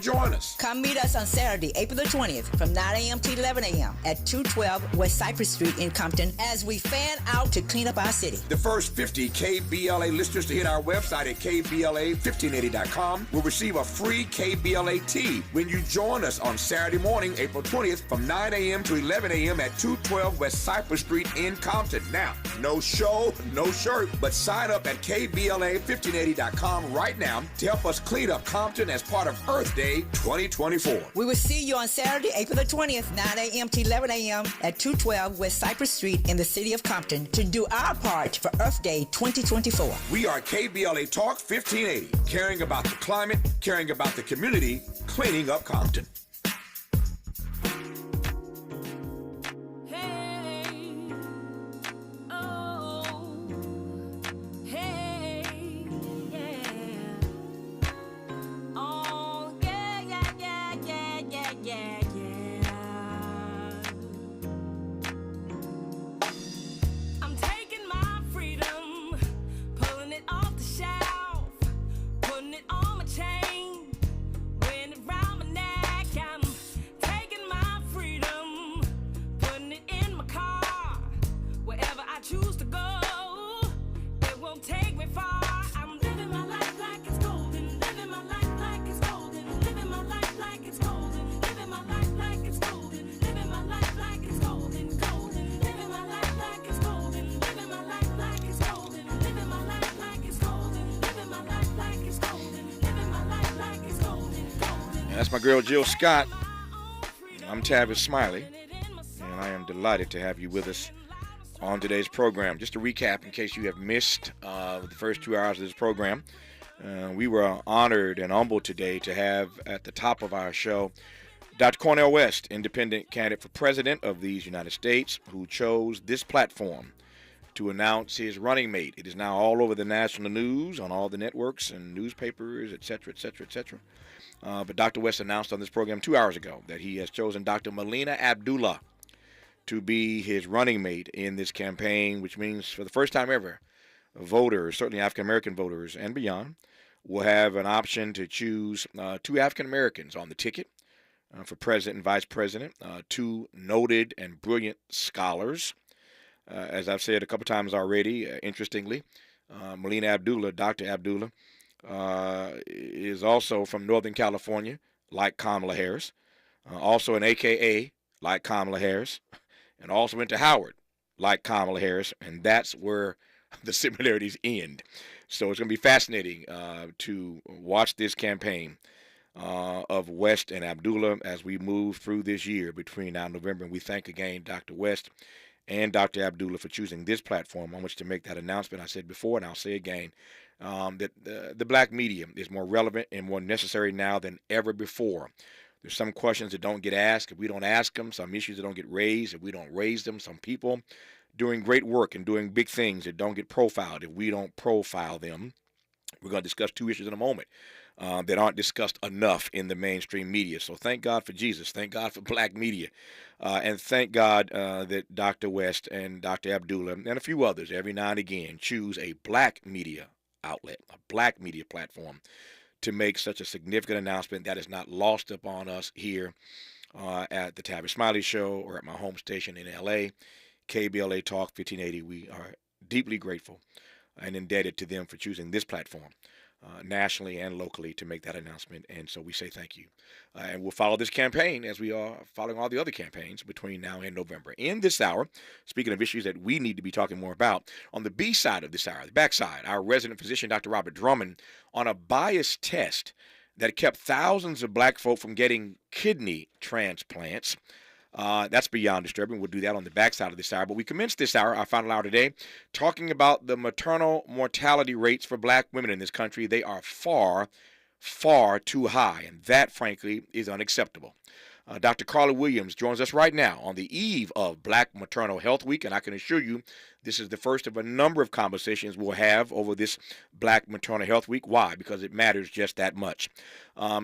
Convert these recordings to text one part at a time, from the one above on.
join us? Come meet us on Saturday, April the 20th from 9 a.m. to 11 a.m. at 212 West Cypress Street in Compton as we fan out to clean up our city. The first 50 KBLA listeners to hit our website at KBLA1580.com will receive a free KBLA tee when you join us on Saturday morning, April 20th from 9 a.m. to 11 a.m. at 212 West Cypress Street in Compton. Now, no show, no shirt, but sign up at KBLA1580.com right now to help us clean up Compton as part of Earth Day 2024. We will see you on Saturday, April the 20th, 9 a.m. to 11 a.m. at 212 West Cypress Street in the city of Compton to do our part for Earth Day 2024. We are KBLA Talk 1580, caring about the climate, caring about the community, cleaning up Compton. That's my girl Jill Scott. I'm Tavis Smiley, and I am delighted to have you with us on today's program. Just to recap, in case you have missed the first 2 hours of this program, we were honored and humbled today to have at the top of our show Dr. Cornel West, independent candidate for president of these United States, who chose this platform to announce his running mate. It is now all over the national news, on all the networks and newspapers, et cetera, et cetera, et cetera. But Dr. West announced on this program 2 hours ago that he has chosen Dr. Melina Abdullah to be his running mate in this campaign, which means for the first time ever, voters, certainly African-American voters and beyond, will have an option to choose two African-Americans on the ticket for president and vice president, two noted and brilliant scholars. As I've said a couple times already, interestingly, Melina Abdullah, Dr. Abdullah, is also from Northern California, like Kamala Harris, also an AKA, like Kamala Harris, and also went to Howard, like Kamala Harris, and that's where the similarities end. So it's going to be fascinating to watch this campaign of West and Abdullah as we move through this year between now and November. And we thank again Dr. West and Dr. Abdullah for choosing this platform on which to make that announcement. I said before, and I'll say again, that the black media is more relevant and more necessary now than ever before. There's some questions that don't get asked if we don't ask them, some issues that don't get raised if we don't raise them, some people doing great work and doing big things that don't get profiled if we don't profile them. We're going to discuss two issues in a moment that aren't discussed enough in the mainstream media. So thank God for Jesus. Thank God for black media. And thank God that Dr. West and Dr. Abdullah and a few others every now and again choose a black media outlet, a black media platform to make such a significant announcement that is not lost upon us here at the Tavis Smiley Show or at my home station in LA, KBLA Talk 1580. We are deeply grateful and indebted to them for choosing this platform nationally and locally to make that announcement. And so we say thank you. And we'll follow this campaign as we are following all the other campaigns between now and November. In this hour, speaking of issues that we need to be talking more about, on the B side of this hour, the backside, our resident physician, Dr. Robert Drummond, on a biased test that kept thousands of black folk from getting kidney transplants. That's beyond disturbing. We'll do that on the backside of this hour. But we commenced this hour, our final hour today, talking about the maternal mortality rates for black women in this country. They are far, far too high, and that, frankly, is unacceptable. Dr. Carla Williams joins us right now on the eve of Black Maternal Health Week, and I can assure you this is the first of a number of conversations we'll have over this Black Maternal Health Week. Why? Because it matters just that much.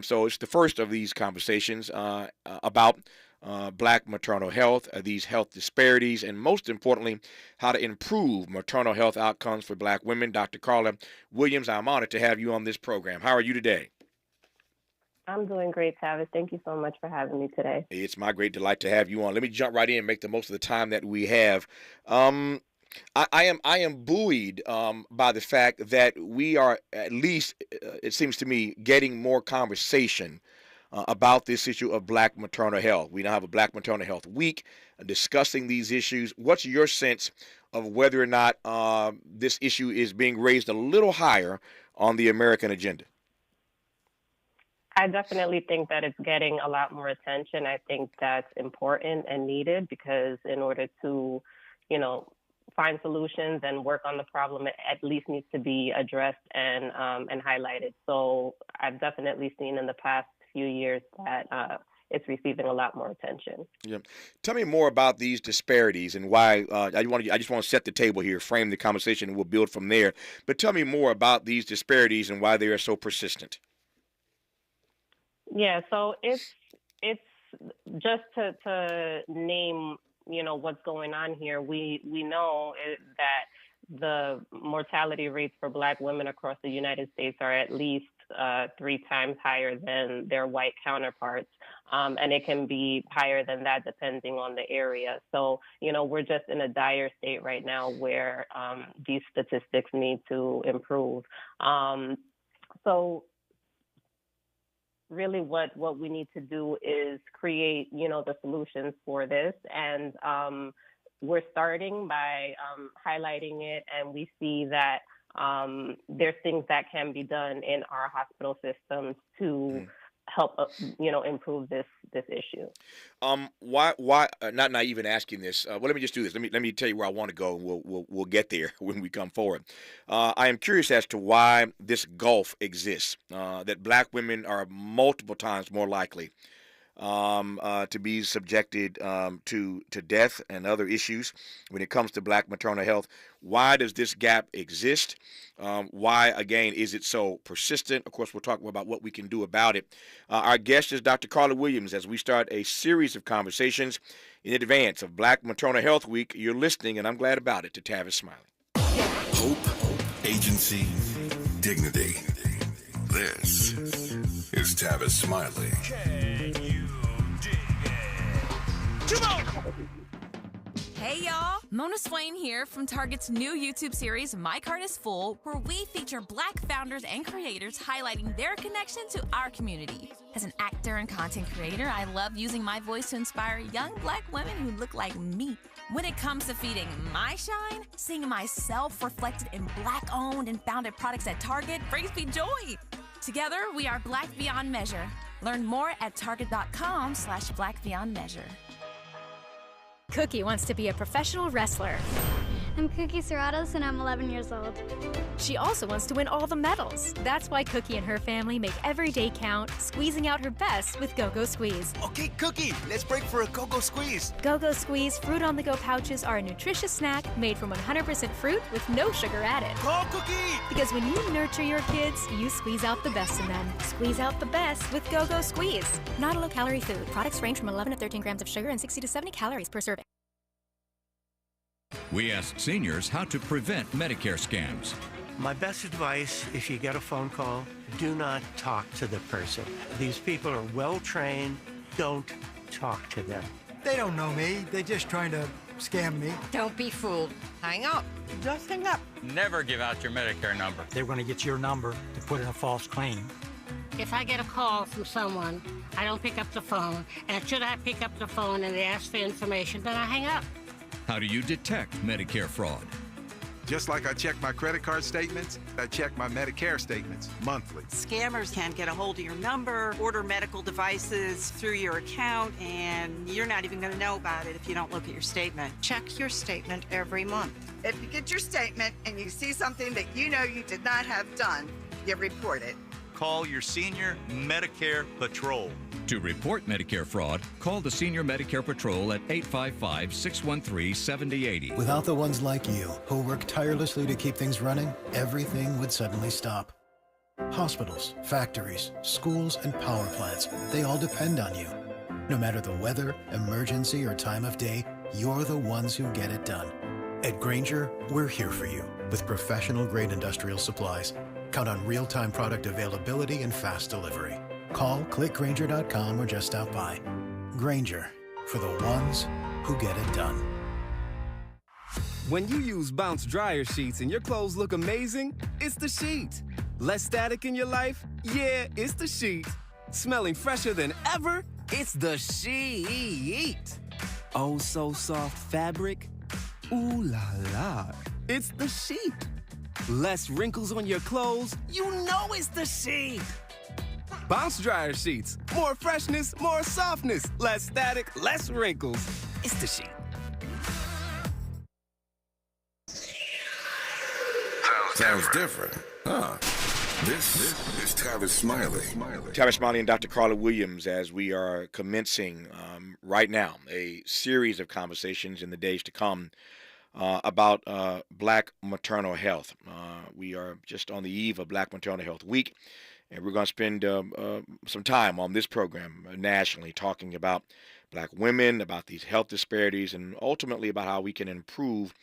So it's the first of these conversations about black maternal health, these health disparities, and most importantly, how to improve maternal health outcomes for black women. Dr. Carla Williams, I'm honored to have you on this program. How are you today? I'm doing great, Tavis. Thank you so much for having me today. It's my great delight to have you on. Let me jump right in and make the most of the time that we have. Um, I am buoyed by the fact that we are at least, it seems to me, getting more conversation about this issue of Black maternal health. We now have a Black Maternal Health Week discussing these issues. What's your sense of whether or not this issue is being raised a little higher on the American agenda? I definitely think that it's getting a lot more attention. I think that's important and needed because in order to, find solutions and work on the problem, it at least needs to be addressed and highlighted. So I've definitely seen in the past few years that it's receiving a lot more attention. Yeah. Tell me more about these disparities and why. I just want to set the table here, frame the conversation, and we'll build from there. But tell me more about these disparities and why they are so persistent. Yeah, so it's just to name, what's going on here. We know that the mortality rates for Black women across the United States are at least 3 times higher than their white counterparts. And it can be higher than that depending on the area. So, we're just in a dire state right now where these statistics need to improve. So really what we need to do is create, the solutions for this. And we're starting by highlighting it, and we see that there's things that can be done in our hospital systems to help, improve this issue. Why? Not even asking this. Well, let me just do this. Let me tell you where I want to go, and we'll get there when we come forward. I am curious as to why this gulf exists. That Black women are multiple times more likely to be subjected to death and other issues when it comes to Black maternal health. Why does this gap exist? Why, again, is it so persistent? Of course, we'll talk about what we can do about it. Our guest is Dr. Carla Williams as we start a series of conversations in advance of Black Maternal Health Week. You're listening, and I'm glad about it, to Tavis Smiley. Hope, agency, dignity. This is Tavis Smiley. Can you dig it? Come on! Hey y'all, Mona Swain here from Target's new YouTube series, My Cart is Full, where we feature Black founders and creators highlighting their connection to our community. As an actor and content creator, I love using my voice to inspire young Black women who look like me. When it comes to feeding my shine, seeing myself reflected in Black-owned and founded products at Target brings me joy. Together, we are Black Beyond Measure. Learn more at target.com/Black Beyond Measure. Cookie wants to be a professional wrestler. I'm Cookie Serratos and I'm 11 years old. She also wants to win all the medals. That's why Cookie and her family make every day count, squeezing out her best with Go-Go Squeeze. Okay, Cookie, let's break for a Go-Go Squeeze. Go-Go Squeeze fruit-on-the-go pouches are a nutritious snack made from 100% fruit with no sugar added. Go, Cookie! Because when you nurture your kids, you squeeze out the best in them. Squeeze out the best with Go-Go Squeeze. Not a low-calorie food. Products range from 11 to 13 grams of sugar and 60 to 70 calories per serving. We asked seniors how to prevent Medicare scams. My best advice, if you get a phone call, do not talk to the person. These people are well-trained. Don't talk to them. They don't know me. They're just trying to scam me. Don't be fooled. Hang up. Just hang up. Never give out your Medicare number. They're going to get your number to put in a false claim. If I get a call from someone, I don't pick up the phone. And should I pick up the phone and they ask for information, then I hang up. How do you detect Medicare fraud? Just like I check my credit card statements, I check my Medicare statements monthly. Scammers can get a hold of your number, order medical devices through your account, and you're not even going to know about it if you don't look at your statement. Check your statement every month. If you get your statement and you see something that you know you did not have done, you report it. Call your senior Medicare Patrol. To report Medicare fraud, call the Senior Medicare Patrol at 855-613-7080. Without the ones like you, who work tirelessly to keep things running, everything would suddenly stop. Hospitals, factories, schools, and power plants, they all depend on you. No matter the weather, emergency, or time of day, you're the ones who get it done. At Grainger, we're here for you with professional-grade industrial supplies. Count on real-time product availability and fast delivery. Call, click Grainger.com, or just stop by. Grainger, for the ones who get it done. When you use Bounce dryer sheets and your clothes look amazing, it's the sheet. Less static in your life? Yeah, it's the sheet. Smelling fresher than ever? It's the sheet. Oh, so soft fabric? Ooh la la. It's the sheet. Less wrinkles on your clothes? You know it's the sheet. Bounce dryer sheets. More freshness, more softness. Less static, less wrinkles. It's the sheet. Sounds different, huh? This is Tavis Smiley. Tavis Smiley and Dr. Carla Williams, as we are commencing right now a series of conversations in the days to come about Black Maternal Health. We are just on the eve of Black Maternal Health Week, and we're going to spend some time on this program nationally talking about Black women, about these health disparities, and ultimately about how we can improve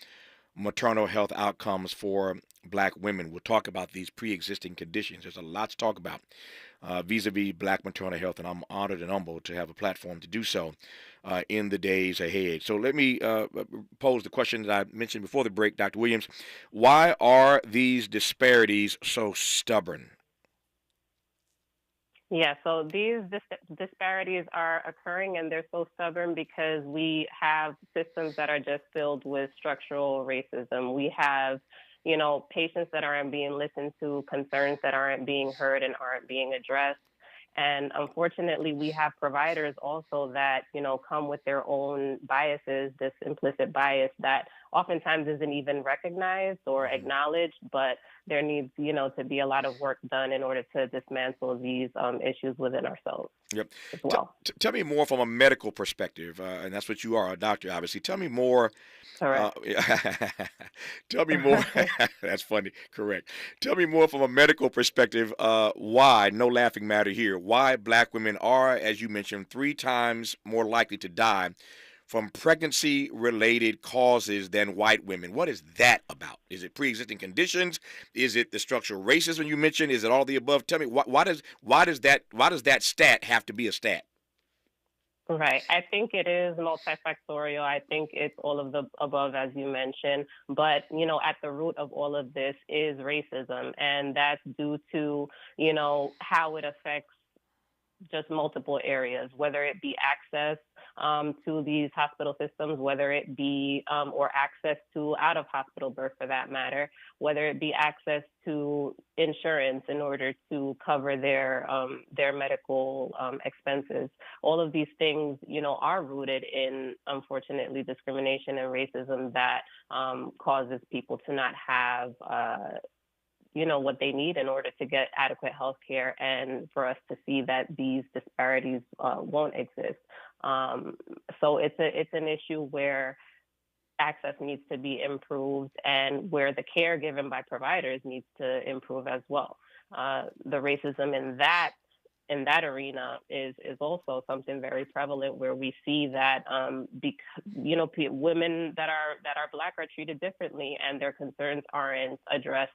maternal health outcomes for Black women. We'll talk about these pre-existing conditions. There's a lot to talk about vis-a-vis Black maternal health, and I'm honored and humbled to have a platform to do so in the days ahead. So let me pose the question that I mentioned before the break, Dr. Williams. Why are these disparities so stubborn? Yeah, so these disparities are occurring, and they're so stubborn because we have systems that are just filled with structural racism. We have, patients that aren't being listened to, concerns that aren't being heard and aren't being addressed. And unfortunately, we have providers also that, come with their own biases, this implicit bias that oftentimes isn't even recognized or acknowledged, but there needs, to be a lot of work done in order to dismantle these issues within ourselves. Yep. As well. Tell me more from a medical perspective, and that's what you are, a doctor, obviously. Tell me more. Correct. Tell me more. That's funny. Correct. Tell me more from a medical perspective. Why, no laughing matter here, why Black women are, as you mentioned, 3 times more likely to die from pregnancy-related causes than white women. What is that about? Is it pre-existing conditions? Is it the structural racism you mentioned? Is it all the above? Tell me, why does that stat have to be a stat? Right. I think it is multifactorial. I think it's all of the above, as you mentioned. But, at the root of all of this is racism. And that's due to, how it affects just multiple areas, whether it be access to these hospital systems, whether it be or access to out-of-hospital birth for that matter, whether it be access to insurance in order to cover their medical expenses. All of these things, are rooted in, unfortunately, discrimination and racism that causes people to not have what they need in order to get adequate health care, and for us to see that these disparities won't exist. So it's an issue where access needs to be improved and where the care given by providers needs to improve as well. The racism in that arena is also something very prevalent, where we see that women that are Black are treated differently, and their concerns aren't addressed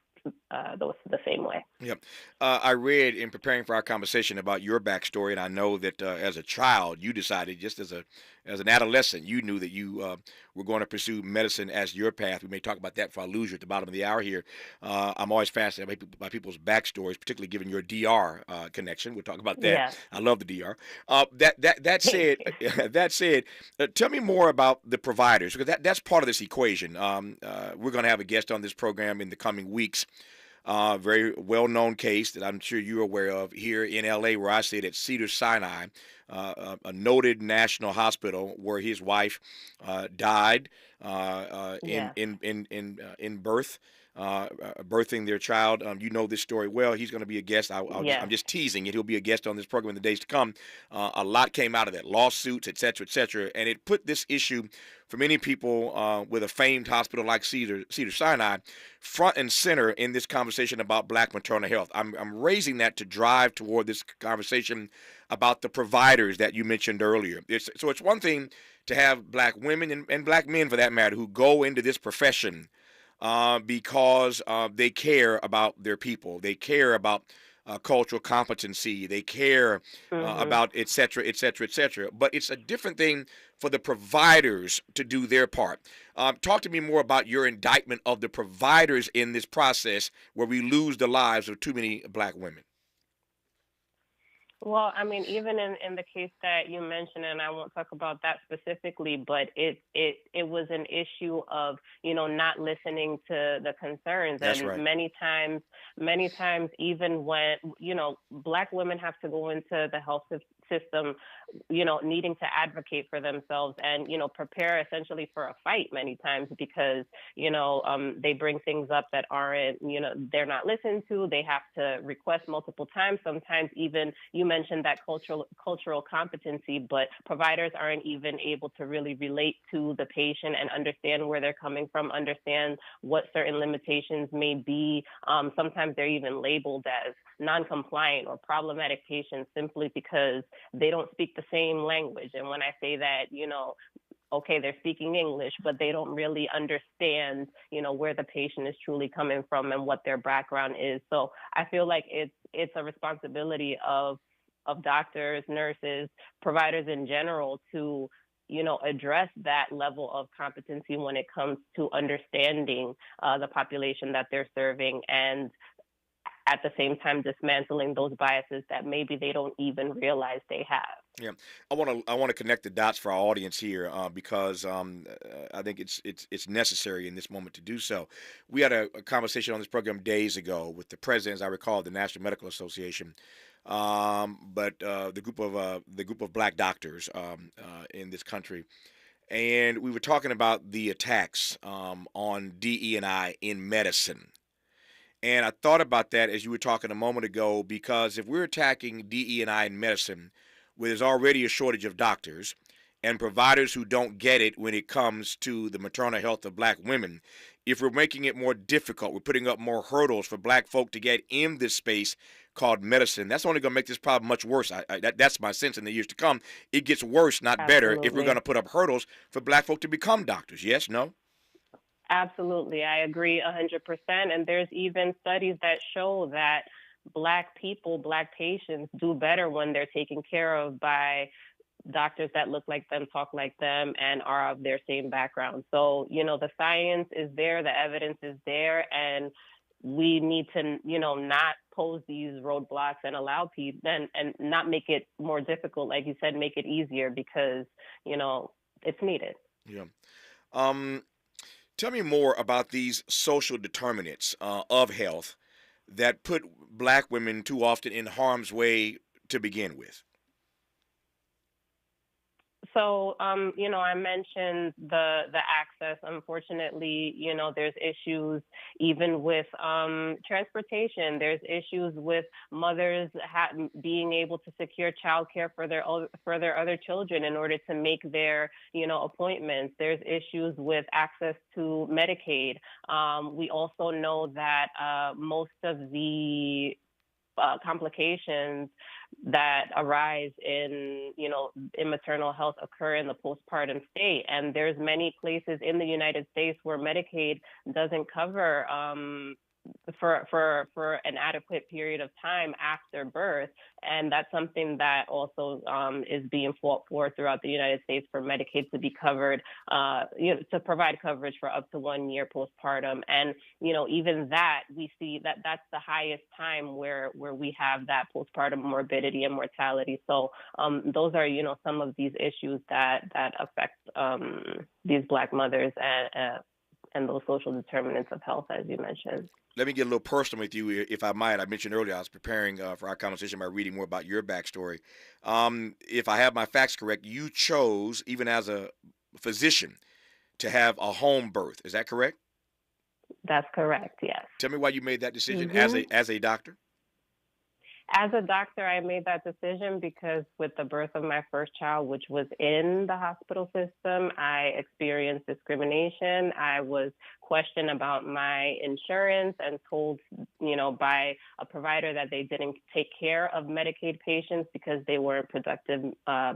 the same way. Yep. I read in preparing for our conversation about your backstory, and I know that as a child, you decided, just as an adolescent, you knew that you were going to pursue medicine as your path. We may talk about that before I lose you at the bottom of the hour here. I'm always fascinated by people's backstories, particularly given your DR connection. We'll talk about that. Yeah. I love the DR. That said, tell me more about the providers, because that's part of this equation. We're going to have a guest on this program in the coming weeks. Very well-known case that I'm sure you're aware of here in L.A., where I sit at Cedars-Sinai, a noted national hospital where his wife died in birth. Birthing their child. You know this story well. He's going to be a guest. I'm just teasing it. He'll be a guest on this program in the days to come. A lot came out of that, lawsuits, et cetera, and it put this issue for many people with a famed hospital like Cedars-Sinai front and center in this conversation about Black maternal health. I'm raising that to drive toward this conversation about the providers that you mentioned earlier. It's one thing to have Black women and Black men, for that matter, who go into this profession because they care about their people. They care about cultural competency. They care about et cetera, et cetera, et cetera. But it's a different thing for the providers to do their part. Talk to me more about your indictment of the providers in this process where we lose the lives of too many Black women. Well, I mean, even in the case that you mentioned, and I won't talk about that specifically, but it was an issue of, not listening to the concerns. That's and right. many times, even when, Black women have to go into the health system, needing to advocate for themselves and, prepare essentially for a fight many times because, they bring things up that aren't, they're not listened to. They have to request multiple times. Sometimes even you mentioned that cultural competency, but providers aren't even able to really relate to the patient and understand where they're coming from, understand what certain limitations may be. Sometimes they're even labeled as non-compliant or problematic patients simply because they don't speak the same language. And when I say that, okay, they're speaking English, but they don't really understand, where the patient is truly coming from and what their background is. So I feel like it's a responsibility of doctors, nurses, providers in general to, address that level of competency when it comes to understanding the population that they're serving and at the same time dismantling those biases that maybe they don't even realize they have. Yeah, I want to connect the dots for our audience here because I think it's necessary in this moment to do so. We had a conversation on this program days ago with the president, as I recall, of the National Medical Association, but the group of Black doctors in this country, and we were talking about the attacks on DE&I in medicine. And I thought about that as you were talking a moment ago, because if we're attacking DE&I in medicine, where there's already a shortage of doctors and providers who don't get it when it comes to the maternal health of Black women, if we're making it more difficult, we're putting up more hurdles for Black folk to get in this space called medicine, that's only going to make this problem much worse. That's my sense in the years to come. It gets worse, not better, if we're going to put up hurdles for Black folk to become doctors. Yes, no? Absolutely. I agree 100%. And there's even studies that show that Black people, Black patients do better when they're taken care of by doctors that look like them, talk like them, and are of their same background. So, the science is there, the evidence is there, and we need to, not pose these roadblocks and allow people and not make it more difficult. Like you said, make it easier because, it's needed. Yeah. Tell me more about these social determinants of health that put Black women too often in harm's way to begin with. So, I mentioned the access. Unfortunately, there's issues even with transportation. There's issues with mothers being able to secure childcare for their other children in order to make their, appointments. There's issues with access to Medicaid. We also know that most of the complications that arise in maternal health occur in the postpartum state. And there's many places in the United States where Medicaid doesn't cover for an adequate period of time after birth. And that's something that also is being fought for throughout the United States for Medicaid to be covered, to provide coverage for up to 1 year postpartum. And, even that, we see that that's the highest time where we have that postpartum morbidity and mortality. So those are, some of these issues that affect these Black mothers and those social determinants of health, as you mentioned. Let me get a little personal with you, if I might. I mentioned earlier I was preparing for our conversation by reading more about your backstory. If I have my facts correct, you chose, even as a physician, to have a home birth. Is that correct? That's correct, yes. Tell me why you made that decision as a doctor. As a doctor, I made that decision because with the birth of my first child, which was in the hospital system, I experienced discrimination. I was questioned about my insurance and told, by a provider that they didn't take care of Medicaid patients because they weren't productive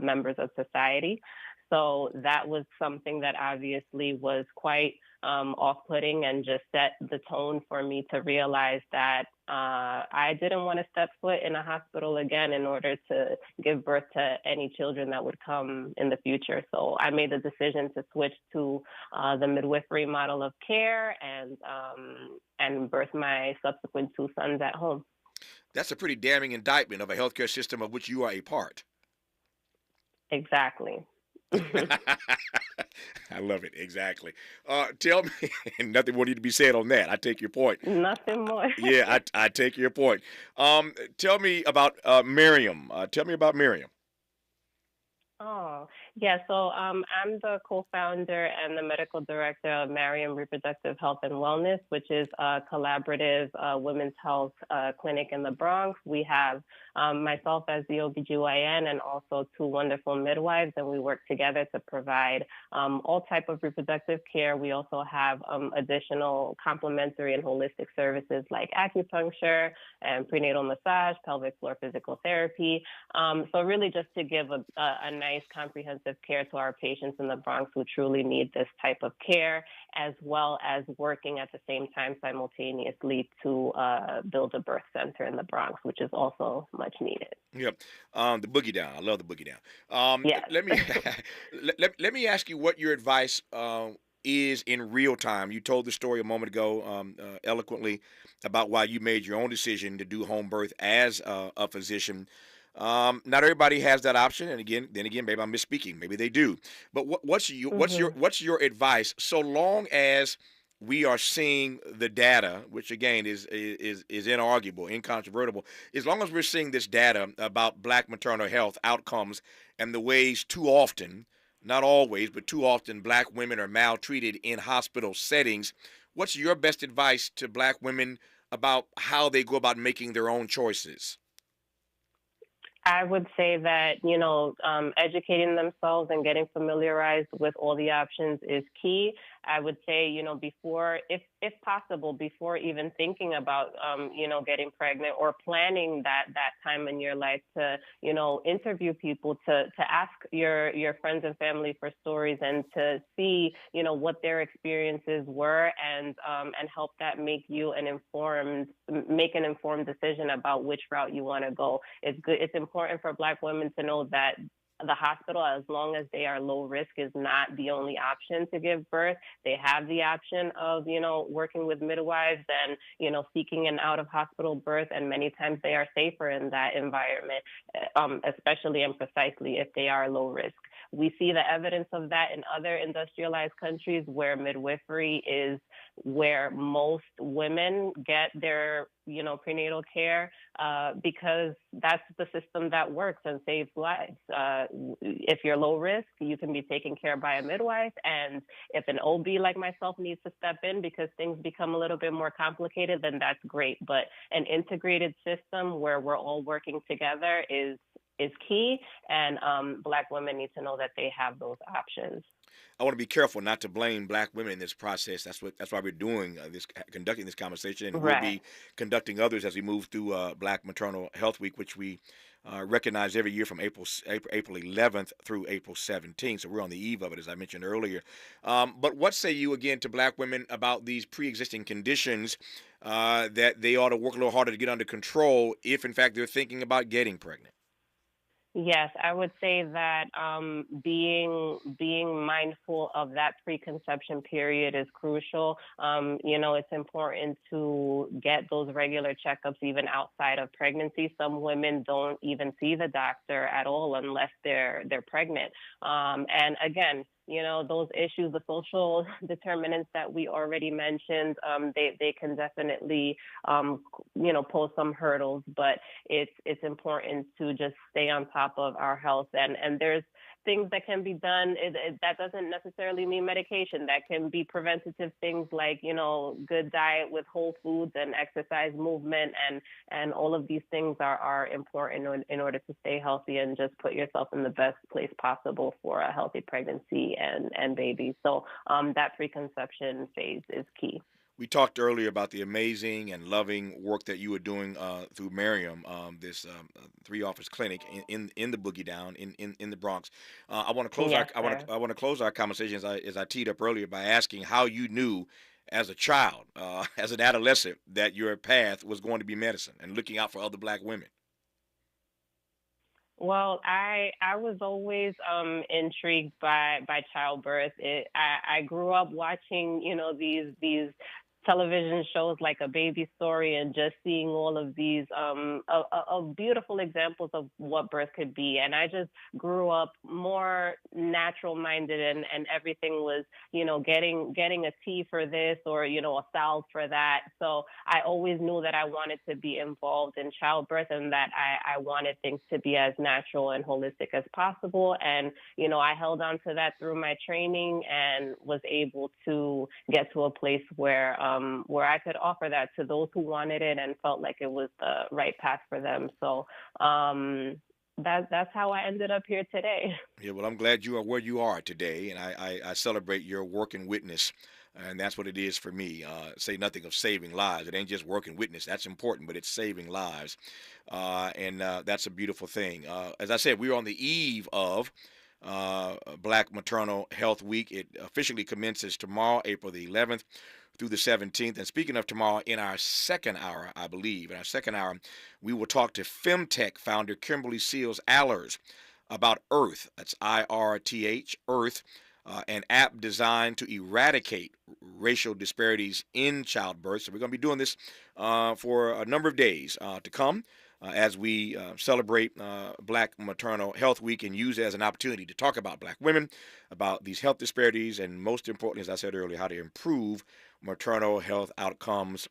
members of society. So that was something that obviously was quite off-putting and just set the tone for me to realize that I didn't want to step foot in a hospital again in order to give birth to any children that would come in the future. So I made the decision to switch to the midwifery model of care and birth my subsequent two sons at home. That's a pretty damning indictment of a healthcare system of which you are a part. Exactly. I love it. Exactly. Tell me, nothing more need to be said on that. I take your point. Nothing more. Yeah, I take your point. Tell me about Miriam. Tell me about Miriam. Oh, yeah. So I'm the co-founder and the medical director of Mariam Reproductive Health and Wellness, which is a collaborative women's health clinic in the Bronx. We have myself as the OBGYN and also two wonderful midwives, and we work together to provide all type of reproductive care. We also have additional complementary and holistic services like acupuncture and prenatal massage, pelvic floor physical therapy. So really just to give a nice comprehensive care to our patients in the Bronx who truly need this type of care, as well as working at the same time simultaneously to build a birth center in the Bronx, which is also much needed. Yep. The boogie down. I love the boogie down. Yes. Let me ask you what your advice is in real time. You told the story a moment ago eloquently about why you made your own decision to do home birth as a physician. Not everybody has that option, and then again, maybe I'm misspeaking. Maybe they do. But what's your advice? So long as we are seeing the data, which again is inarguable, incontrovertible. As long as we're seeing this data about Black maternal health outcomes and the ways too often, not always, but too often, Black women are maltreated in hospital settings. What's your best advice to Black women about how they go about making their own choices? I would say that, educating themselves and getting familiarized with all the options is key. I would say, before, if possible, before even thinking about, getting pregnant or planning that time in your life to, interview people, to ask your friends and family for stories and to see, what their experiences were and help that make you an informed decision about which route you want to go. It's important for Black women to know that the hospital, as long as they are low risk, is not the only option to give birth. They have the option of, working with midwives and, seeking an out of hospital birth. And many times they are safer in that environment, especially and precisely if they are low risk. We see the evidence of that in other industrialized countries where midwifery is where most women get their, prenatal care because that's the system that works and saves lives. If you're low risk, you can be taken care of by a midwife. And if an OB like myself needs to step in because things become a little bit more complicated, then that's great. But an integrated system where we're all working together is key, and Black women need to know that they have those options. I want to be careful not to blame Black women in this process. That's why we're doing conducting this conversation, and Right. we'll be conducting others as we move through Black Maternal Health Week, which we recognize every year from April 11th through April 17th. So we're on the eve of it, as I mentioned earlier. But what say you again to Black women about these pre-existing conditions that they ought to work a little harder to get under control if, in fact, they're thinking about getting pregnant? Yes, I would say that being mindful of that preconception period is crucial. It's important to get those regular checkups even outside of pregnancy. Some women don't even see the doctor at all unless they're pregnant. And again, those issues, the social determinants that we already mentioned, they can definitely, pose some hurdles, but it's important to just stay on top of our health. And there's things that can be done. That doesn't necessarily mean medication. That can be preventative things like, good diet with whole foods and exercise, movement, and all of these things are important in order to stay healthy and just put yourself in the best place possible for a healthy pregnancy and baby. So that preconception phase is key. We talked earlier about the amazing and loving work that you were doing through Miriam, this 3-office clinic in the Boogie Down in the Bronx. I want to close Yes, I want to close our conversation as I teed up earlier by asking how you knew as a child, as an adolescent, that your path was going to be medicine and looking out for other black women? Well, I was always intrigued by childbirth. I grew up watching, these television shows like A Baby Story, and just seeing all of these beautiful examples of what birth could be. And I just grew up more natural minded, and everything was, getting a tea for this, or, a salve for that. So I always knew that I wanted to be involved in childbirth, and that I wanted things to be as natural and holistic as possible. And, I held on to that through my training, and was able to get to a place where I could offer that to those who wanted it and felt like it was the right path for them. So that's how I ended up here today. Yeah, well, I'm glad you are where you are today, and I celebrate your work and witness, and that's what it is for me. Say nothing of saving lives. It ain't just work and witness. That's important, but it's saving lives, and that's a beautiful thing. As I said, we're on the eve of Black Maternal Health Week. It officially commences tomorrow, April the 11th. Through the 17th. And speaking of tomorrow, in our second hour, we will talk to Femtech founder Kimberly Seals Allers about Earth. That's IRTH, Earth, an app designed to eradicate racial disparities in childbirth. So we're going to be doing this for a number of days to come. As we celebrate Black Maternal Health Week, and use it as an opportunity to talk about black women, about these health disparities, and most importantly, as I said earlier, how to improve maternal health outcomes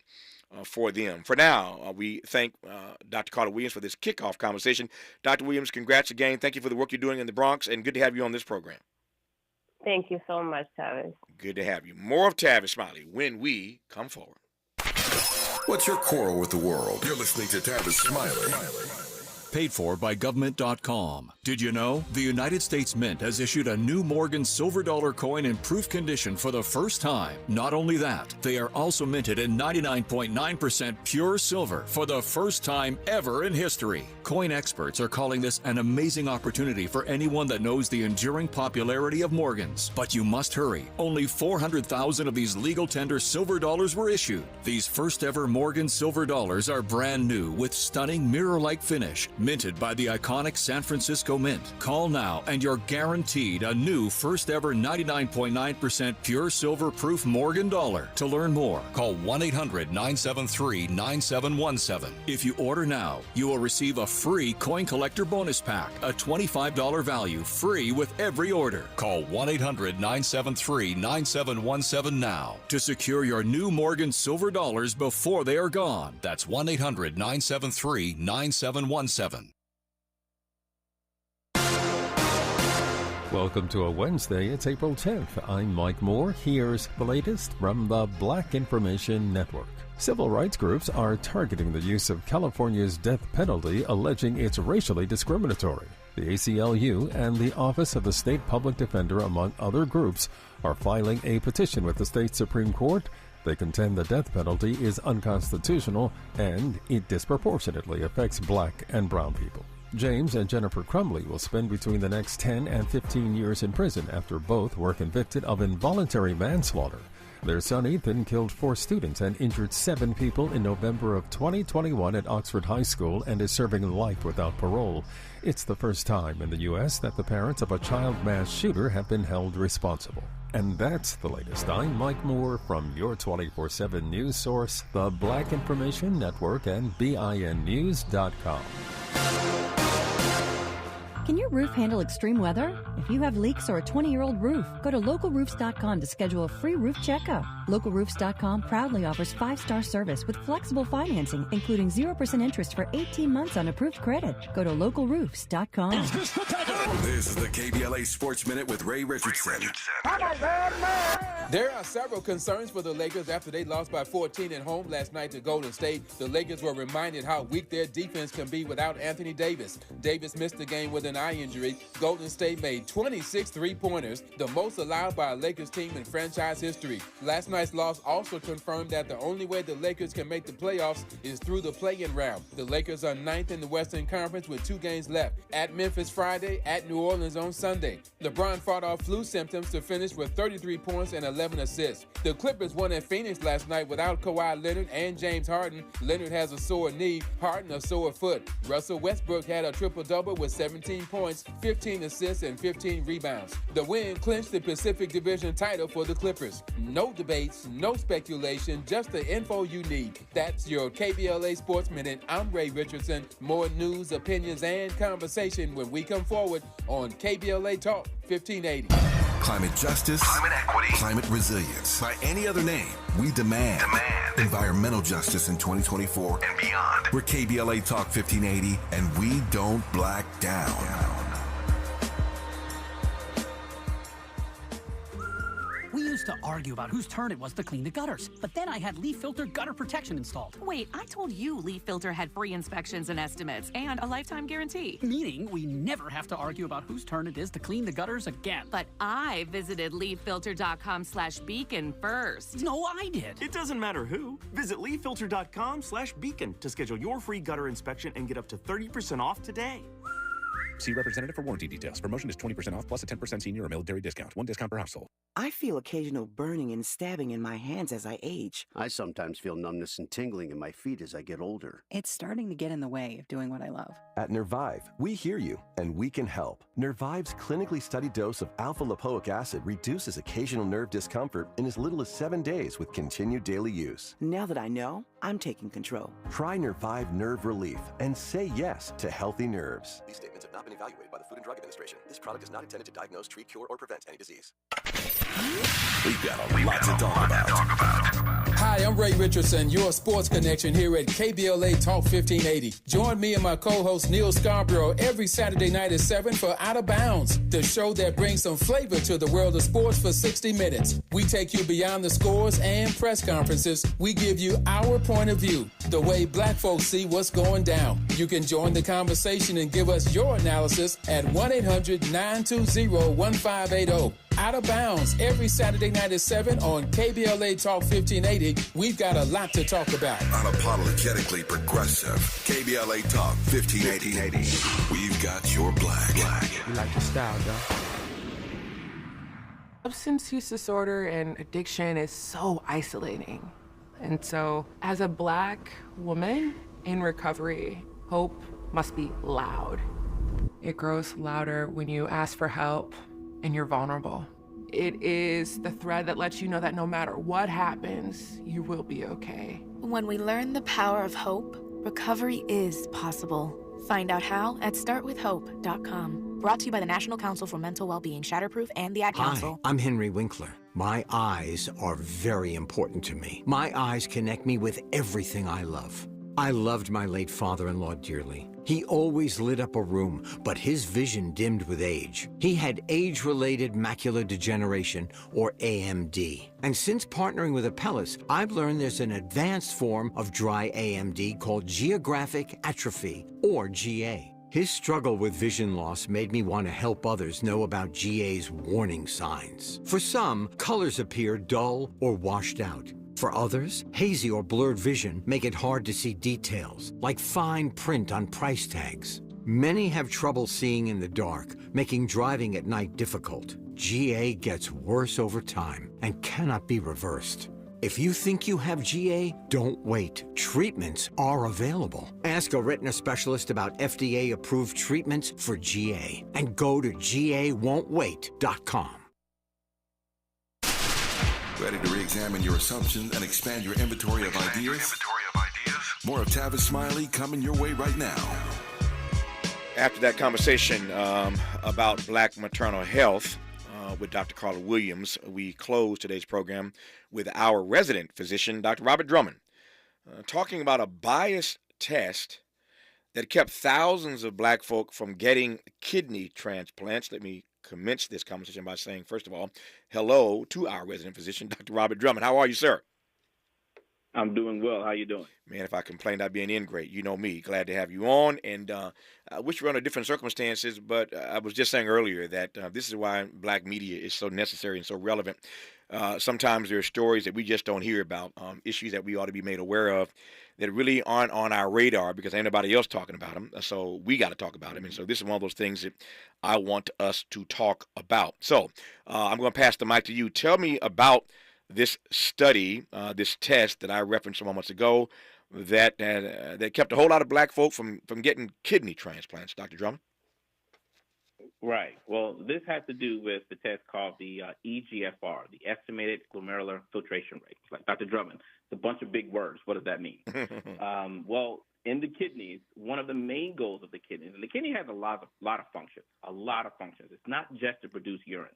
for them. For now, we thank Dr. Carla Williams for this kickoff conversation. Dr. Williams, congrats again. Thank you for the work you're doing in the Bronx, and good to have you on this program. Thank you so much, Tavis. Good to have you. More of Tavis Smiley when we come forward. What's your quarrel with the world? You're listening to Tavis Smiley. Paid for by government.com. Did you know the United States Mint has issued a new Morgan silver dollar coin in proof condition for the first time? Not only that, they are also minted in 99.9% pure silver for the first time ever in history. Coin experts are calling this an amazing opportunity for anyone that knows the enduring popularity of Morgans. But you must hurry. Only 400,000 of these legal tender silver dollars were issued. These first ever Morgan silver dollars are brand new with stunning mirror-like finish, minted by the iconic San Francisco Mint. Call now and you're guaranteed a new first ever 99.9% pure silver proof Morgan dollar. To learn more, call 1-800-973-9717. If you order now, you will receive a free coin collector bonus pack, a $25 value, free with every order. Call 1-800-973-9717 now to secure your new Morgan silver dollars before they are gone. That's 1-800-973-9717. Welcome to a Wednesday. It's April 10th. I'm Mike Moore. Here's the latest from the Black Information Network. Civil rights groups are targeting the use of California's death penalty, alleging it's racially discriminatory. The ACLU and the Office of the State Public Defender, among other groups, are filing a petition with the state Supreme Court. They contend the death penalty is unconstitutional and it disproportionately affects black and brown people. James and Jennifer Crumley will spend between the next 10 and 15 years in prison after both were convicted of involuntary manslaughter. Their son Ethan killed 4 students and injured 7 people in November of 2021 at Oxford High School and is serving life without parole. It's the first time in the U.S. that the parents of a child mass shooter have been held responsible. And that's the latest. I'm Mike Moore from your 24/7 news source, the Black Information Network, and BINnews.com. Can your roof handle extreme weather? If you have leaks or a 20-year-old roof, go to localroofs.com to schedule a free roof checkup. Localroofs.com proudly offers 5-star service with flexible financing, including 0% interest for 18 months on approved credit. Go to localroofs.com. This is the KBLA Sports Minute with Ray Richardson. There are several concerns for the Lakers after they lost by 14 at home last night to Golden State. The Lakers were reminded how weak their defense can be without Anthony Davis. Davis missed the game with an an eye injury, Golden State made 26 three-pointers, the most allowed by a Lakers team in franchise history. Last night's loss also confirmed that the only way the Lakers can make the playoffs is through the play-in round. The Lakers are 9th in the Western Conference with 2 games left. At Memphis Friday, at New Orleans on Sunday. LeBron fought off flu symptoms to finish with 33 points and 11 assists. The Clippers won in Phoenix last night without Kawhi Leonard and James Harden. Leonard has a sore knee, Harden a sore foot. Russell Westbrook had a triple-double with 17 points, 15 assists, and 15 rebounds. The win clinched the Pacific Division title for the Clippers. No debates, no speculation, just the info you need. That's your KBLA Sports Minute. I'm Ray Richardson. More news, opinions, and conversation when we come forward on KBLA Talk 1580. Climate justice, climate equity, climate resilience. By any other name, we demand environmental justice in 2024 and beyond. We're KBLA Talk 1580, and we don't black down. We used to argue about whose turn it was to clean the gutters, but then I had leaf filter gutter protection installed. Wait, I told you Leaf Filter had free inspections and estimates and a lifetime guarantee. Meaning we never have to argue about whose turn it is to clean the gutters again. But I visited leaffilter.com/beacon first. No, I did. It doesn't matter who. Visit leaffilter.com/beacon to schedule your free gutter inspection and get up to 30% off today. See representative for warranty details. Promotion is 20% off plus a 10% senior or military discount. 1 discount per household. I feel occasional burning and stabbing in my hands as I age. I sometimes feel numbness and tingling in my feet as I get older. It's starting to get in the way of doing what I love. At Nervive, we hear you, and we can help. Nervive's clinically studied dose of alpha-lipoic acid reduces occasional nerve discomfort in as little as 7 days with continued daily use. Now that I know, I'm taking control. Try Nervive Nerve Relief and say yes to healthy nerves. These statements have not been evaluated by the Food and Drug Administration. This product is not intended to diagnose, treat, cure, or prevent any disease. We've got a lot to talk about. Hi, I'm Ray Richardson, your sports connection here at KBLA Talk 1580. Join me and my co-host Neil Scarborough every Saturday night at 7 for Out of Bounds, the show that brings some flavor to the world of sports for 60 minutes. We take you beyond the scores and press conferences. We give you our point of view, the way black folks see what's going down. You can join the conversation and give us your analysis at 1-800-920-1580. Out of Bounds every Saturday night at 7 on KBLA Talk 1580. We've got a lot to talk about. Unapologetically progressive. KBLA Talk 1580. We've got your black. You like the style, though. Substance use disorder and addiction is so isolating. And so, as a black woman in recovery, hope must be loud. It grows louder when you ask for help and you're vulnerable. It is the thread that lets you know that no matter what happens, you will be okay. When we learn the power of hope, recovery is possible. Find out how at startwithhope.com. Brought to you by the National Council for Mental Wellbeing, Shatterproof, and the Ad Council. Hi, I'm Henry Winkler. My eyes are very important to me. My eyes connect me with everything I love. I loved my late father-in-law dearly. He always lit up a room, but his vision dimmed with age. He had age-related macular degeneration, or AMD. And since partnering with Apellis, I've learned there's an advanced form of dry AMD called geographic atrophy, or GA. His struggle with vision loss made me want to help others know about GA's warning signs. For some, colors appear dull or washed out. For others, hazy or blurred vision make it hard to see details, like fine print on price tags. Many have trouble seeing in the dark, making driving at night difficult. GA gets worse over time and cannot be reversed. If you think you have GA, don't wait. Treatments are available. Ask a retina specialist about FDA-approved treatments for GA and go to GAWon'tWait.com. Ready to re-examine your assumptions and expand your inventory of ideas? More of Tavis Smiley coming your way right now. After that conversation about Black Maternal Health with Dr. Carla Williams, we close today's program with our resident physician, Dr. Robert Drummond, talking about a biased test that kept thousands of black folk from getting kidney transplants. Let me commence this conversation by saying, first of all, hello to our resident physician, Dr. Robert Drummond. How are you, sir? I'm doing well. How you doing? Man, if I complained, I'd be an ingrate. You know me. Glad to have you on. And I wish we were under different circumstances, but I was just saying earlier that this is why black media is so necessary and so relevant. Sometimes there are stories that we just don't hear about, issues that we ought to be made aware of that really aren't on our radar because ain't nobody else talking about them. So we got to talk about them. And so this is one of those things that I want us to talk about. So I'm going to pass the mic to you. Tell me about this study, this test that I referenced a moment ago that kept a whole lot of black folk from getting kidney transplants, Dr. Drummond. Right. Well, this has to do with the test called the EGFR, the Estimated Glomerular Filtration Rate. It's like Dr. Drummond, it's a bunch of big words. What does that mean? Well, in the kidneys, one of the main goals of the kidneys, and the kidney has a lot of functions, It's not just to produce urine.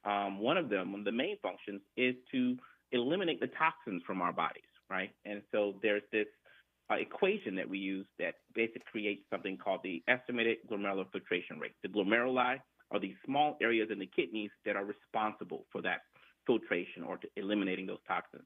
One of the main functions is to eliminate the toxins from our bodies, right? And so there's this equation that we use that basically creates something called the estimated glomerular filtration rate. The glomeruli are these small areas in the kidneys that are responsible for that filtration or to eliminating those toxins.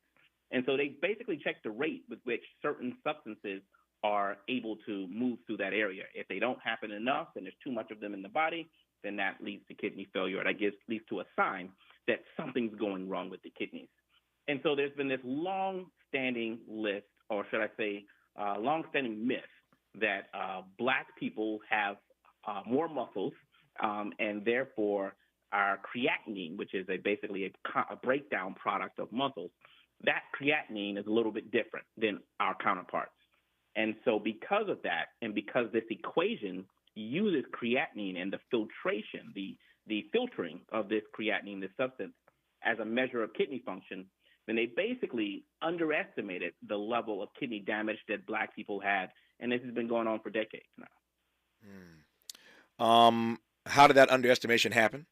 And so they basically check the rate with which certain substances are able to move through that area. If they don't happen enough and there's too much of them in the body, then that leads to kidney failure. That leads to a sign that something's going wrong with the kidneys. And so there's been this long-standing list, or should I say, long-standing myth that black people have more muscles, and therefore our creatinine, which is basically a breakdown product of muscles, that creatinine is a little bit different than our counterparts. And so because of that, and because this equation uses creatinine and the filtration, the filtering of this creatinine, this substance, as a measure of kidney function, then they basically underestimated the level of kidney damage that black people had. And this has been going on for decades now. How did that underestimation happen?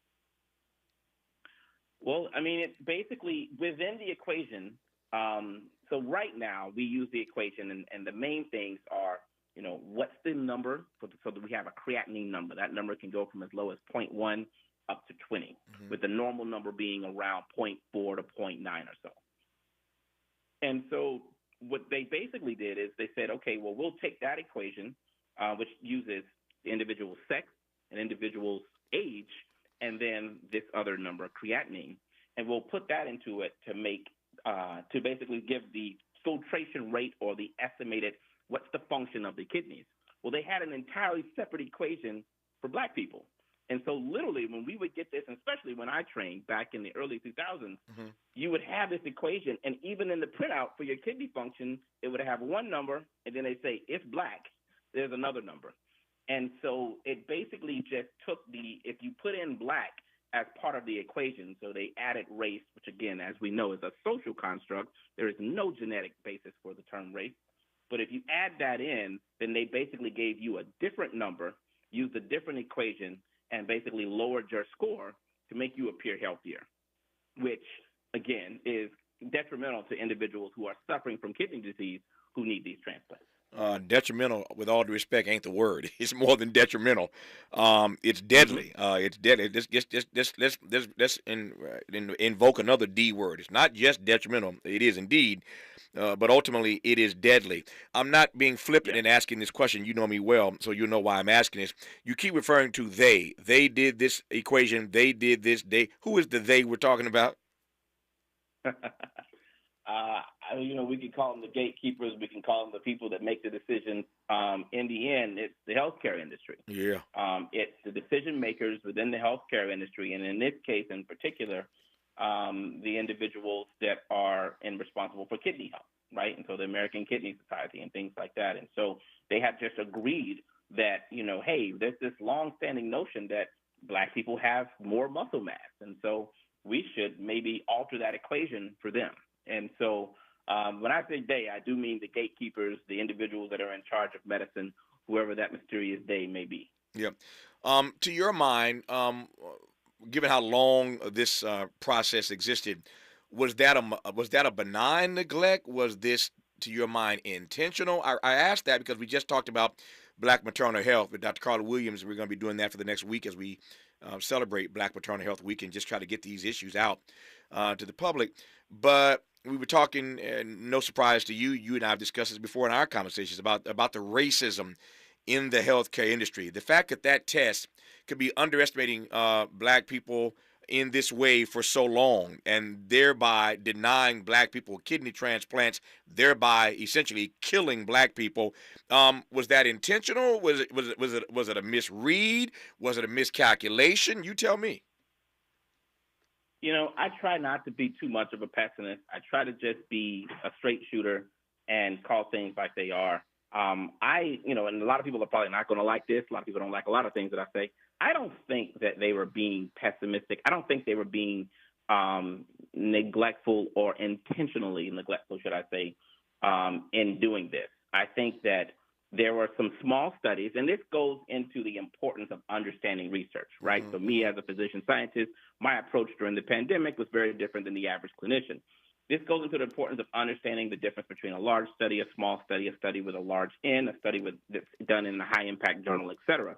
Well, I mean, it's basically within the equation. So right now we use the equation, and the main things are, what's the number? So that we have a creatinine number. That number can go from as low as 0.1 up to 20, with the normal number being around 0.4 to 0.9 or so. And so what they basically did is they said, okay, well, we'll take that equation, which uses the individual's sex, an individual's age, and then this other number, creatinine, and we'll put that into it to make to basically give the filtration rate or the estimated what's the function of the kidneys. Well, they had an entirely separate equation for black people. And so literally when we would get this, and especially when I trained back in the early 2000s, you would have this equation, and even in the printout for your kidney function, it would have one number, and then they say, if black, there's another number. And so it basically just took if you put in black as part of the equation, so they added race, which again, as we know, is a social construct. There is no genetic basis for the term race. But if you add that in, then they basically gave you a different number, used a different equation, and basically lowered your score to make you appear healthier, which, again, is detrimental to individuals who are suffering from kidney disease who need these transplants. Detrimental, with all due respect, ain't the word. It's more than detrimental. It's deadly. It's deadly. Let's invoke another D word. It's not just detrimental. It is indeed, but ultimately it is deadly. I'm not being flippant in asking this question. You know me well, so you know why I'm asking this. You keep referring to they. They did this equation. They did this. Who is the they we're talking about? We can call them the gatekeepers. We can call them the people that make the decisions. In the end, it's the healthcare industry. Yeah. It's the decision makers within the healthcare industry, and in this case in particular, the individuals that are responsible for kidney health, right? And so the American Kidney Society and things like that. And so they have just agreed that, hey, there's this long-standing notion that black people have more muscle mass, and so we should maybe alter that equation for them. And so when I say they, I do mean the gatekeepers, the individuals that are in charge of medicine, whoever that mysterious they may be. Yeah. To your mind, given how long this process existed, was that a benign neglect? Was this, to your mind, intentional? I asked that because we just talked about Black Maternal Health with Dr. Carla Williams. We're going to be doing that for the next week as we celebrate Black Maternal Health Week and just try to get these issues out to the public. But we were talking, and no surprise to you, you and I have discussed this before in our conversations about the racism in the healthcare industry. The fact that test could be underestimating black people in this way for so long, and thereby denying black people kidney transplants, thereby essentially killing black people. Was that intentional? Was it a misread? Was it a miscalculation? You tell me. You know, I try not to be too much of a pessimist. I try to just be a straight shooter and call things like they are. And a lot of people are probably not going to like this. A lot of people don't like a lot of things that I say. I don't think that they were being pessimistic. I don't think they were being neglectful or intentionally neglectful, should I say, in doing this. I think that there were some small studies, and this goes into the importance of understanding research, right? Mm-hmm. So me as a physician scientist, my approach during the pandemic was very different than the average clinician. This goes into the importance of understanding the difference between a large study, a small study, a study with a large N, a study that's done in a high-impact journal, et cetera.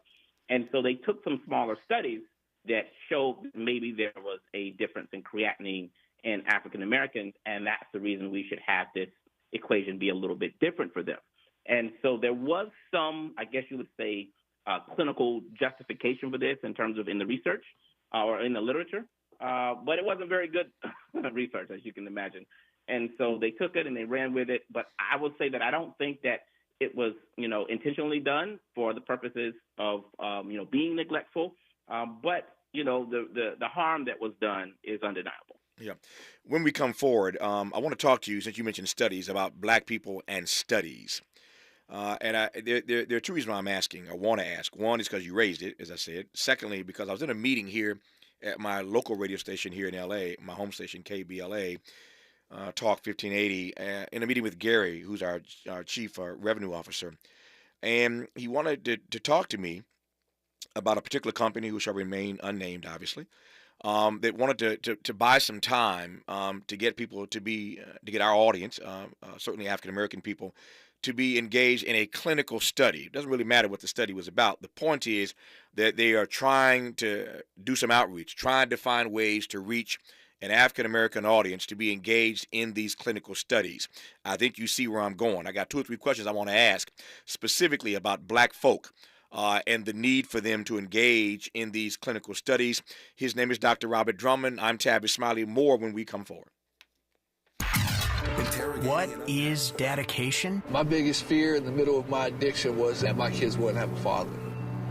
And so they took some smaller studies that showed maybe there was a difference in creatinine in African Americans, and that's the reason we should have this equation be a little bit different for them. And so there was some, I guess you would say, clinical justification for this in terms of in the research or in the literature, but it wasn't very good research, as you can imagine. And so they took it and they ran with it. But I would say that I don't think that it was, intentionally done for the purposes of, being neglectful. But, the harm that was done is undeniable. Yeah. When we come forward, I want to talk to you, since you mentioned studies, about black people and studies. There are two reasons why I'm asking. I want to ask. One is because you raised it, as I said. Secondly, because I was in a meeting here at my local radio station here in L.A., my home station, KBLA, Talk 1580, in a meeting with Gary, who's our chief revenue officer. And he wanted to talk to me about a particular company who shall remain unnamed, obviously, that wanted to buy some time to get people to get our audience, certainly African-American people, to be engaged in a clinical study. It doesn't really matter what the study was about. The point is that they are trying to do some outreach, trying to find ways to reach an African-American audience to be engaged in these clinical studies. I think you see where I'm going. I got 2 or 3 questions I want to ask specifically about black folk and the need for them to engage in these clinical studies. His name is Dr. Robert Drummond. I'm Tavis Smiley. More when we come forward. What is dedication? My biggest fear in the middle of my addiction was that my kids wouldn't have a father.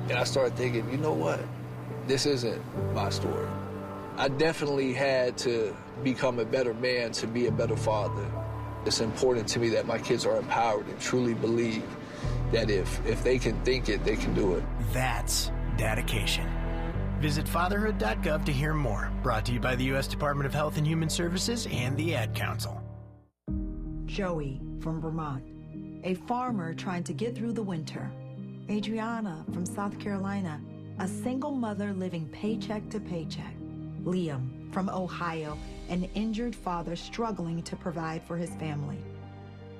And I started thinking, you know what? This isn't my story. I definitely had to become a better man to be a better father. It's important to me that my kids are empowered and truly believe that if they can think it, they can do it. That's dedication. Visit fatherhood.gov to hear more. Brought to you by the U.S. Department of Health and Human Services and the Ad Council. Joey from Vermont, a farmer trying to get through the winter. Adriana from South Carolina, a single mother living paycheck to paycheck. Liam from Ohio, an injured father struggling to provide for his family.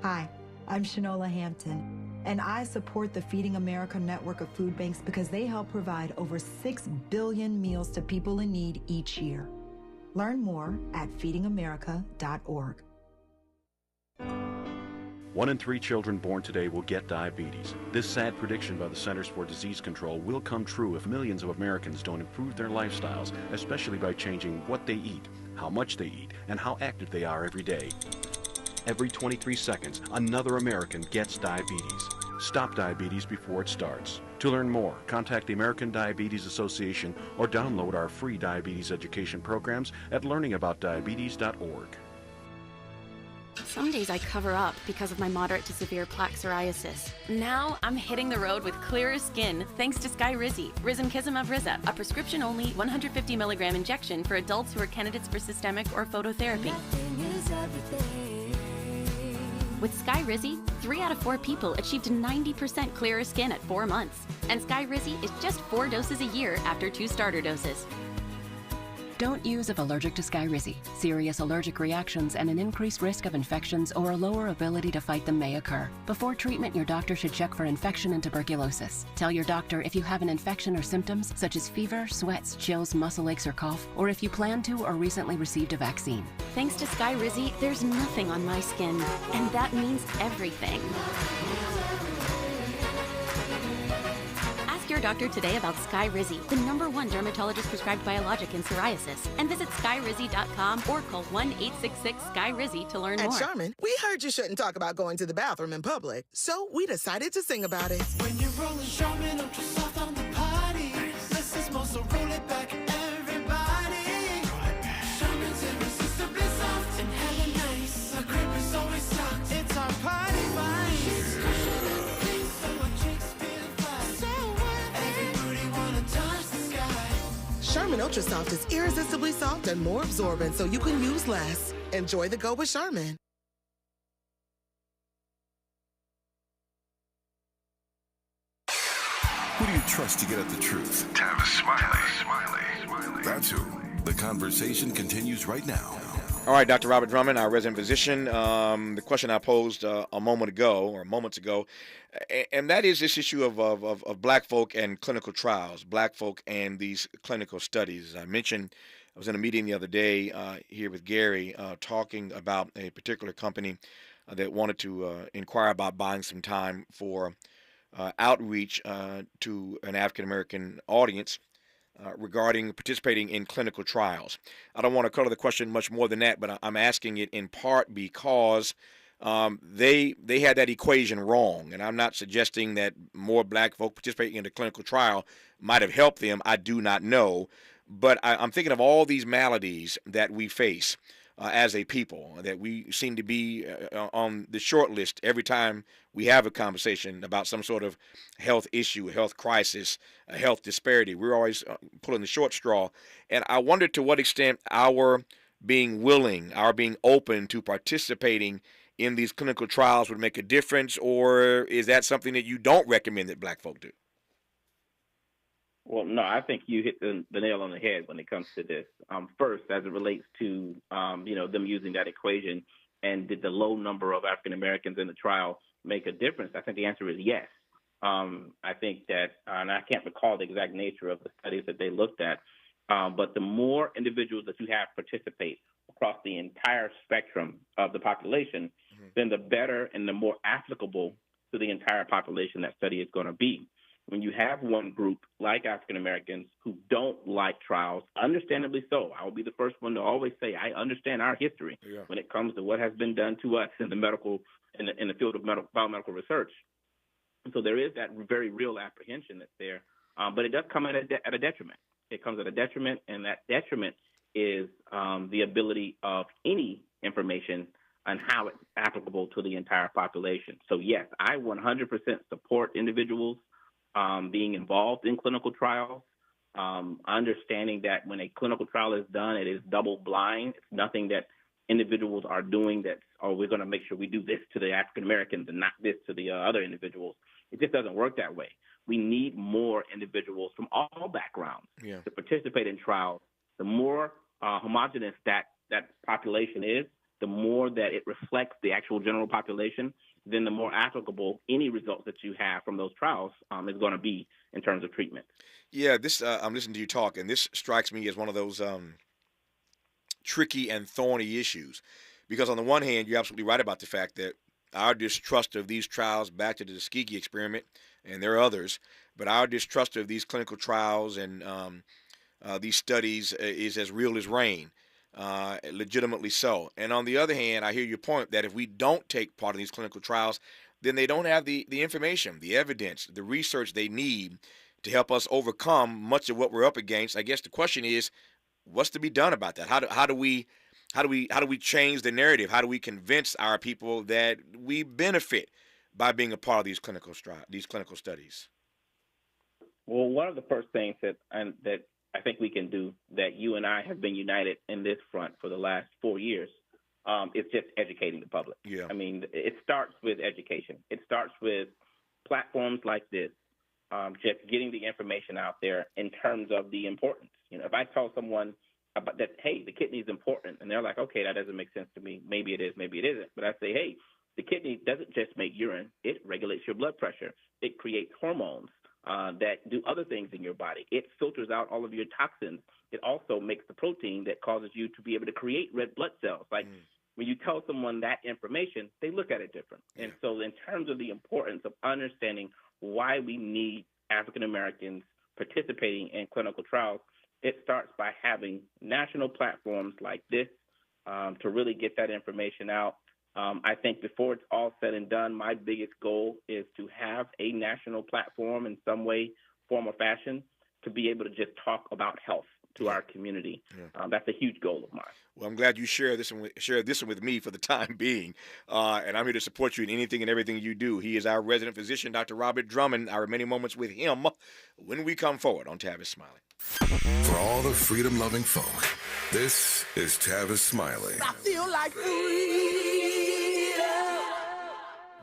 Hi, I'm Shanola Hampton, and I support the Feeding America network of food banks because they help provide over 6 billion meals to people in need each year. Learn more at feedingamerica.org. 1 in 3 children born today will get diabetes. This sad prediction by the Centers for Disease Control will come true if millions of Americans don't improve their lifestyles, especially by changing what they eat, how much they eat, and how active they are every day. Every 23 seconds, another American gets diabetes. Stop diabetes before it starts. To learn more, contact the American Diabetes Association or download our free diabetes education programs at learningaboutdiabetes.org. Some days I cover up because of my moderate to severe plaque psoriasis. Now I'm hitting the road with clearer skin thanks to Skyrizi, Rizumkizumab Riza, a prescription-only 150 milligram injection for adults who are candidates for systemic or phototherapy. With Skyrizi, 3 out of 4 people achieved 90% clearer skin at 4 months. And Skyrizi is just 4 doses a year after 2 starter doses. Don't use if allergic to Skyrizi. Serious allergic reactions and an increased risk of infections or a lower ability to fight them may occur. Before treatment, your doctor should check for infection and tuberculosis. Tell your doctor if you have an infection or symptoms such as fever, sweats, chills, muscle aches, or cough, or if you plan to or recently received a vaccine. Thanks to Skyrizi, there's nothing on my skin, and that means everything. Ask your doctor today about Skyrizi, the #1 dermatologist-prescribed biologic in psoriasis, and visit skyrizi.com or call 1-866-SKY-RIZZI to learn more. At Charmin, we heard you shouldn't talk about going to the bathroom in public, so we decided to sing about it. When you're rolling Charmin Ultra Soft on the party, less is more, so roll it back, everybody. Charmin's irresistibly soft and hella nice. The grip is always soft. It's our party vibe. Charmin Ultra Soft is irresistibly soft and more absorbent, so you can use less. Enjoy the go with Charmin. Who do you trust to get at the truth? Tavis Smiley. That's who. The conversation continues right now. All right, Dr. Robert Drummond, our resident physician. The question I posed moments ago, and that is this issue of black folk and clinical trials, black folk and these clinical studies. As I mentioned, I was in a meeting the other day here with Gary talking about a particular company that wanted to inquire about buying some time for outreach to an African-American audience regarding participating in clinical trials. I don't want to color the question much more than that, but I'm asking it in part because they had that equation wrong, and I'm not suggesting that more black folk participating in a clinical trial might have helped them. I do not know, but I'm thinking of all these maladies that we face as a people, that we seem to be on the short list every time we have a conversation about some sort of health issue, a health crisis, a health disparity. We're always pulling the short straw. And I wonder to what extent our being willing, our being open to participating in these clinical trials would make a difference, or is that something that you don't recommend that black folk do? Well, no, I think you hit the nail on the head when it comes to this. First, as it relates to them using that equation, and did the low number of African Americans in the trial make a difference? I think the answer is yes. I think that, and I can't recall the exact nature of the studies that they looked at, but the more individuals that you have participate across the entire spectrum of the population, then the better and the more applicable to the entire population that study is going to be. When you have one group like African Americans who don't like trials, understandably so, I will be the first one to always say I understand our history when it comes to what has been done to us in the in the field of biomedical research. And so there is that very real apprehension that's there, but it does come at a detriment. It comes at a detriment, and that detriment is the ability of any information and how it's applicable to the entire population. So yes, I 100% support individuals being involved in clinical trials, understanding that when a clinical trial is done, it is double blind. It's nothing that individuals are doing that's, oh, we're going to make sure we do this to the African Americans and not this to the other individuals. It just doesn't work that way. We need more individuals from all backgrounds to participate in trials. The more homogenous that population is, the more that it reflects the actual general population, then the more applicable any results that you have from those trials is going to be in terms of treatment. Yeah, this I'm listening to you talk, and this strikes me as one of those tricky and thorny issues. Because on the one hand, you're absolutely right about the fact that our distrust of these trials, back to the Tuskegee experiment, and there are others, but our distrust of these clinical trials and these studies is as real as rain. Legitimately so. And on the other hand, I hear your point that if we don't take part in these clinical trials, then they don't have the information, the evidence, the research they need to help us overcome much of what we're up against. I guess the question is, what's to be done about that? How do we change the narrative? How do we convince our people that we benefit by being a part of these clinical studies? Well, one of the first things that I think we can do, that you and I have been united in this front for the last 4 years, is just educating the public. Yeah. I mean, it starts with education. It starts with platforms like this, just getting the information out there in terms of the importance. You know, if I tell someone about that, hey, the kidney is important. And they're like, okay, that doesn't make sense to me. Maybe it is, maybe it isn't. But I say, hey, the kidney doesn't just make urine. It regulates your blood pressure. It creates hormones that do other things in your body. It filters out all of your toxins. It also makes the protein that causes you to be able to create red blood cells. Like when you tell someone that information, they look at it different. And so in terms of the importance of understanding why we need African Americans participating in clinical trials, it starts by having national platforms like this to really get that information out. I think before it's all said and done, my biggest goal is to have a national platform in some way, form, or fashion to be able to just talk about health to our community. That's a huge goal of mine. Well, I'm glad you share this one with me for the time being, and I'm here to support you in anything and everything you do. He is our resident physician, Dr. Robert Drummond. Our many moments with him when we come forward on Tavis Smiley. For all the freedom-loving folk, this is Tavis Smiley. I feel like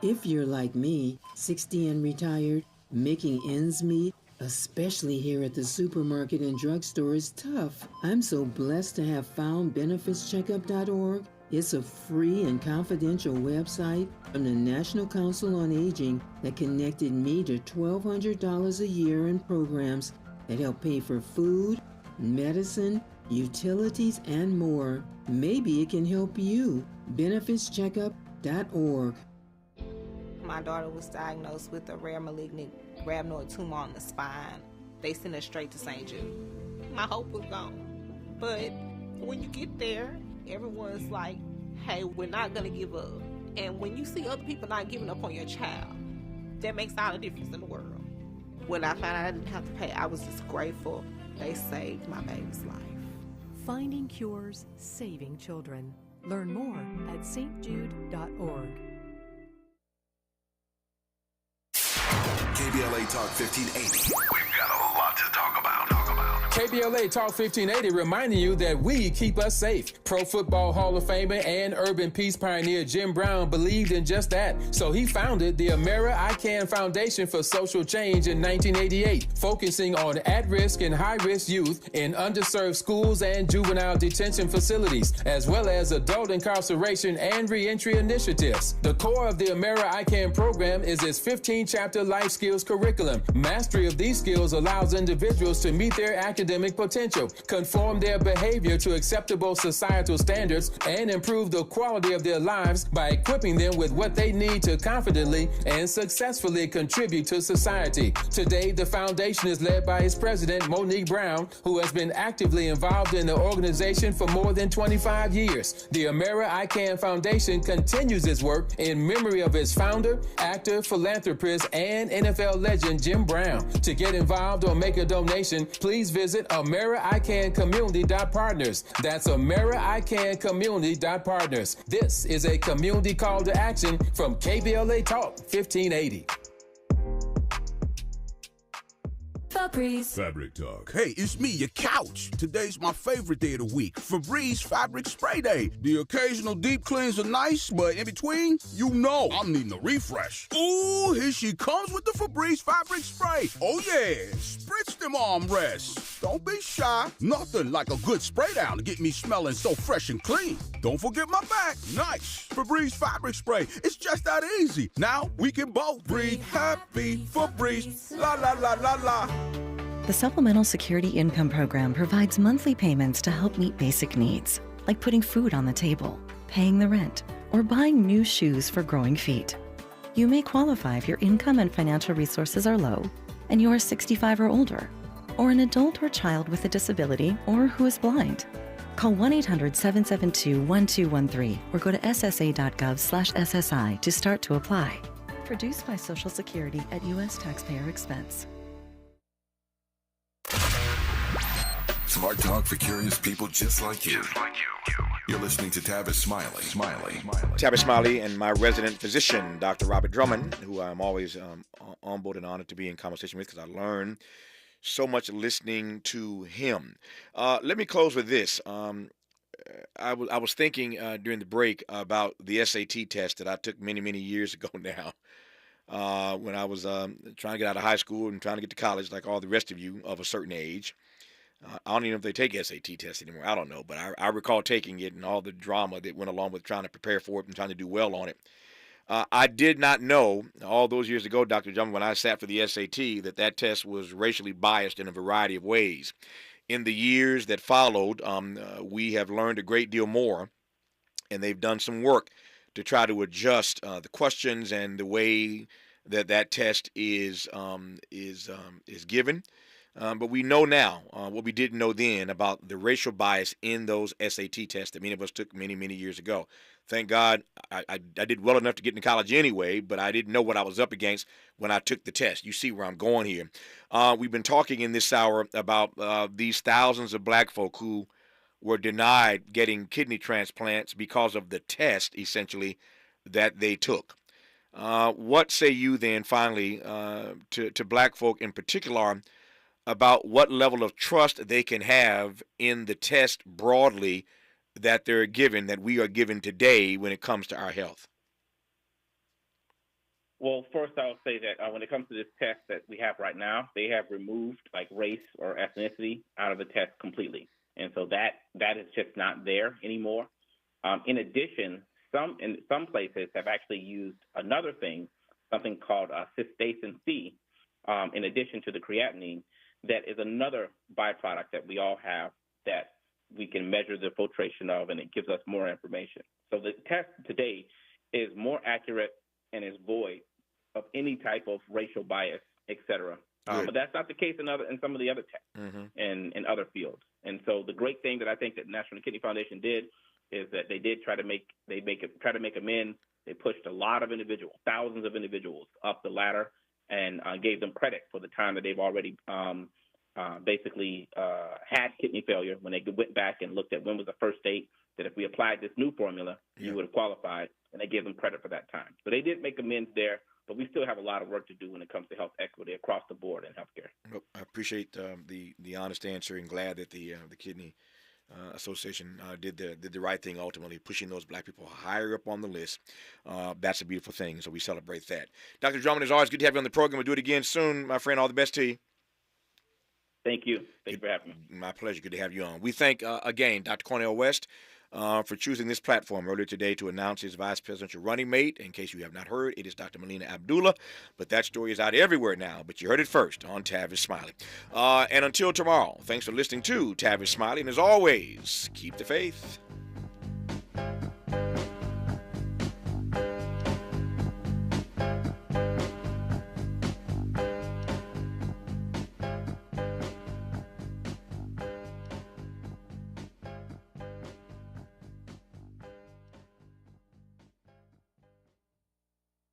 If you're like me, 60 and retired, making ends meet, especially here at the supermarket and drugstore, is tough. I'm so blessed to have found benefitscheckup.org. It's a free and confidential website from the National Council on Aging that connected me to $1,200 a year in programs that help pay for food, medicine, utilities, and more. Maybe it can help you. benefitscheckup.org. My daughter was diagnosed with a rare malignant rhabdoid tumor on the spine. They sent her straight to St. Jude. My hope was gone. But when you get there, everyone's like, hey, we're not going to give up. And when you see other people not giving up on your child, that makes all the difference in the world. When I found out I didn't have to pay, I was just grateful. They saved my baby's life. Finding cures, saving children. Learn more at stjude.org. KBLA Talk 1580. We've got a lot to talk about. KBLA Talk 1580 reminding you that we keep us safe. Pro Football Hall of Famer and urban peace pioneer Jim Brown believed in just that. So he founded the Amera I Can Foundation for Social Change in 1988, focusing on at-risk and high-risk youth in underserved schools and juvenile detention facilities, as well as adult incarceration and reentry initiatives. The core of the Amera I Can program is its 15-chapter life skills curriculum. Mastery of these skills allows individuals to meet their academic potential, conform their behavior to acceptable societal standards, and improve the quality of their lives by equipping them with what they need to confidently and successfully contribute to society. Today, the foundation is led by its president, Monique Brown, who has been actively involved in the organization for more than 25 years. The Amera I Can Foundation continues its work in memory of its founder, actor, philanthropist, and NFL legend Jim Brown. To get involved or make a donation, please visit AmeriICanCommunity.partners. That's AmeriICanCommunity.partners. This is a community call to action from KBLA Talk 1580. Febreze. Fabric Talk. Hey, it's me, your couch. Today's my favorite day of the week. Febreze Fabric Spray Day. The occasional deep cleans are nice, but in between, you know I'm needing a refresh. Ooh, here she comes with the Febreze Fabric Spray. Oh yeah, spritz them armrests. Don't be shy. Nothing like a good spray down to get me smelling so fresh and clean. Don't forget my back. Nice. Febreze Fabric Spray. It's just that easy. Now we can both breathe happy. Febreze. La la la la la. The Supplemental Security Income Program provides monthly payments to help meet basic needs, like putting food on the table, paying the rent, or buying new shoes for growing feet. You may qualify if your income and financial resources are low, and you are 65 or older, or an adult or child with a disability, or who is blind. Call 1-800-772-1213 or go to ssa.gov/SSI to start to apply. Produced by Social Security at U.S. taxpayer expense. Smart talk for curious people just like you. You're listening to Tavis Smiley. Tavis Smiley and my resident physician, Dr. Robert Drummond, who I'm always humbled and honored to be in conversation with because I learn so much listening to him. Let me close with this. I was thinking during the break about the SAT test that I took many, many years ago now. When I was trying to get out of high school and trying to get to college like all the rest of you of a certain age. I don't even know if they take SAT tests anymore. I don't know, but I recall taking it and all the drama that went along with trying to prepare for it and trying to do well on it. I did not know all those years ago, Dr. Drummond, when I sat for the SAT, that test was racially biased in a variety of ways. In the years that followed, we have learned a great deal more, and they've done some work to try to adjust the questions and the way that test is given. But we know now what we didn't know then about the racial bias in those SAT tests that many of us took many, many years ago. Thank God I did well enough to get into college anyway, but I didn't know what I was up against when I took the test. You see where I'm going here. We've been talking in this hour about these thousands of black folk who were denied getting kidney transplants because of the test, essentially, that they took. What say you then, finally, to black folk in particular, about what level of trust they can have in the test broadly that they're given, that we are given today when it comes to our health? Well, first I'll say that when it comes to this test that we have right now, they have removed like race or ethnicity out of the test completely. And so that is just not there anymore. In addition, some places have actually used another thing, something called cystatin C, in addition to the creatinine, that is another byproduct that we all have that we can measure the filtration of, and it gives us more information. So the test today is more accurate and is void of any type of racial bias, et cetera. But that's not the case in some of the other tests and in other fields. And so the great thing that I think that National Kidney Foundation did is that they did try to make amends. They pushed a lot of individuals, thousands of individuals, up the ladder, and gave them credit for the time that they've already had kidney failure when they went back and looked at when was the first date that if we applied this new formula, you would have qualified, and they gave them credit for that time. So they did make amends there, but we still have a lot of work to do when it comes to health equity across the board in healthcare. Well, I appreciate the honest answer, and glad that the Kidney Association did the right thing, ultimately pushing those black people higher up on the list. That's a beautiful thing, so we celebrate that. Dr. Drummond, it's always good to have you on the program. We'll do it again soon, my friend. All the best to you. Thank you. Thank you for having me. My pleasure. Good to have you on. We thank, again, Dr. Cornel West for choosing this platform earlier today to announce his vice presidential running mate. In case you have not heard, it is Dr. Melina Abdullah, but that story is out everywhere now. But you heard it first on Tavis Smiley. And until tomorrow, thanks for listening to Tavis Smiley. And as always, keep the faith.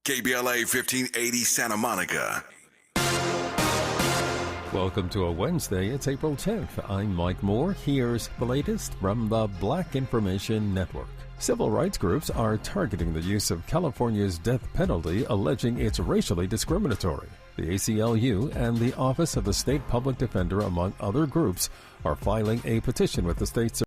KBLA 1580 Santa Monica. Welcome to a Wednesday. It's April 10th. I'm Mike Moore. Here's the latest from the Black Information Network. Civil rights groups are targeting the use of California's death penalty, alleging it's racially discriminatory. The ACLU and the Office of the State Public Defender, among other groups, are filing a petition with the state's